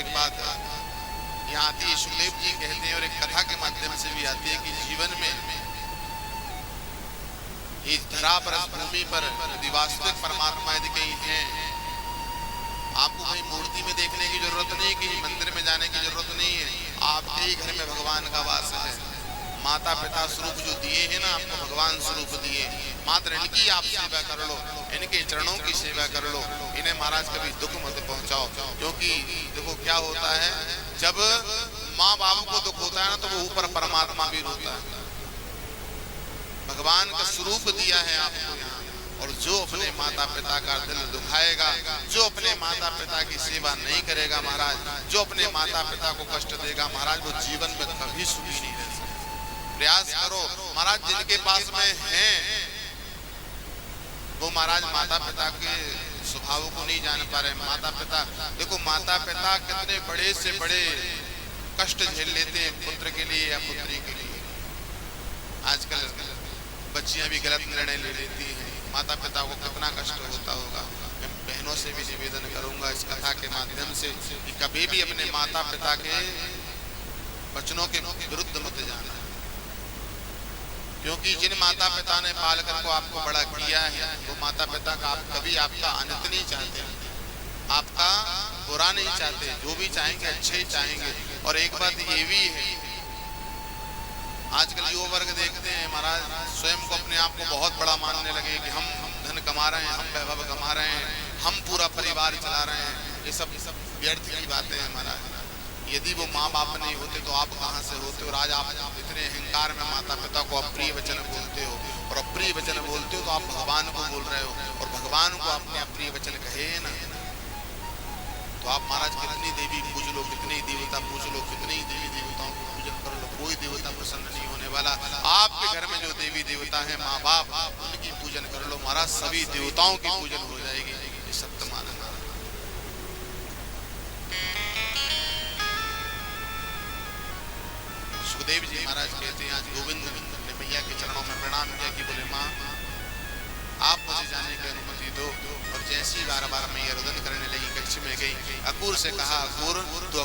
एक बात यहाँ आती है, सुखदेव जी कहते हैं और एक कथा के माध्यम से भी आती है कि जीवन में इस धरा पर, इस भूमि पर यदि वास्तविक परमात्मा यदि कहीं है, आपको कहीं मूर्ति में देखने की जरूरत नहीं है, कहीं मंदिर में जाने की जरूरत नहीं है, आपके ही घर में भगवान का वास है। माता पिता स्वरूप जो दिए हैं ना, आपको भगवान स्वरूप दिए, मात्र इनकी आप सेवा कर लो, इनके चरणों की सेवा कर लो, इन्हें महाराज कभी दुख मत पहुंचाओ। क्योंकि देखो क्या होता है, जब माँ बाप को दुख होता है ना, तो वो ऊपर परमात्मा भी रोता है। भगवान का स्वरूप दिया है आपको यहाँ, और जो अपने माता पिता का दिल दुखाएगा, जो अपने माता पिता की सेवा नहीं करेगा महाराज, जो अपने माता पिता को कष्ट देगा महाराज, वो जीवन में कभी सुखी नहीं रह सकता। प्रयास करो महाराज, जिनके पास में है वो महाराज माता पिता के स्वभाव को नहीं जान पा रहे। माता पिता देखो, माता पिता कितने बड़े से बड़े कष्ट झेल लेते हैं पुत्र के लिए या पुत्री के लिए। आजकल बच्चियां भी गलत निर्णय ले लेती हैं, माता पिता को कितना कष्ट होता होगा। मैं बहनों से भी निवेदन करूंगा इस कथा के माध्यम से कि कभी भी अपने माता पिता के वचनों के विरुद्ध मत जाना, क्योंकि जिन माता पिता ने पाल कर को आपको बड़ा किया है, वो माता पिता का कभी आपका अनित नहीं चाहते, आपका बुरा नहीं चाहते, जो भी चाहेंगे अच्छे ही चाहेंगे। और एक बात ये भी है, आजकल युवा वर्ग देखते हैं महाराज, स्वयं को अपने आप को बहुत बड़ा मानने लगे कि हम धन कमा रहे हैं, हम वैभव कमा रहे हैं, हम पूरा परिवार चला रहे हैं। ये सब व्यर्थ की बातें हैं महाराज। यदि वो माँ बाप नहीं होते तो आप कहाँ से होते, और आज आप इतने अहंकार में माता पिता को अप्रिय वचन बोलते हो, और अप्रिय वचन बोलते हो तो आप भगवान को बोल रहे हो, और भगवान को आपने अप्रिय वचन कहे ना, तो आप महाराज कितनी देवी पूज लो, कितनी देवता पूज लो, कितनी देवी देवताओं को पूजन कर लो, कोई देवता प्रसन्न नहीं होने वाला। आपके घर में जो देवी देवता है माँ बाप, उनकी पूजन कर लो महाराज, सभी देवताओं की पूजन हो जाएगी। ये सत्य मानना। सुखदेव जी महाराज कहते हैं, आज गोविंद ने मैया के चरणों में प्रणाम किया कि बोले माँ आप मुझे जाने की अनुमति दो। और जैसी बार बार मैया रुदन करने लगी, कक्ष में गई, अकूर से कहा, अकूर तो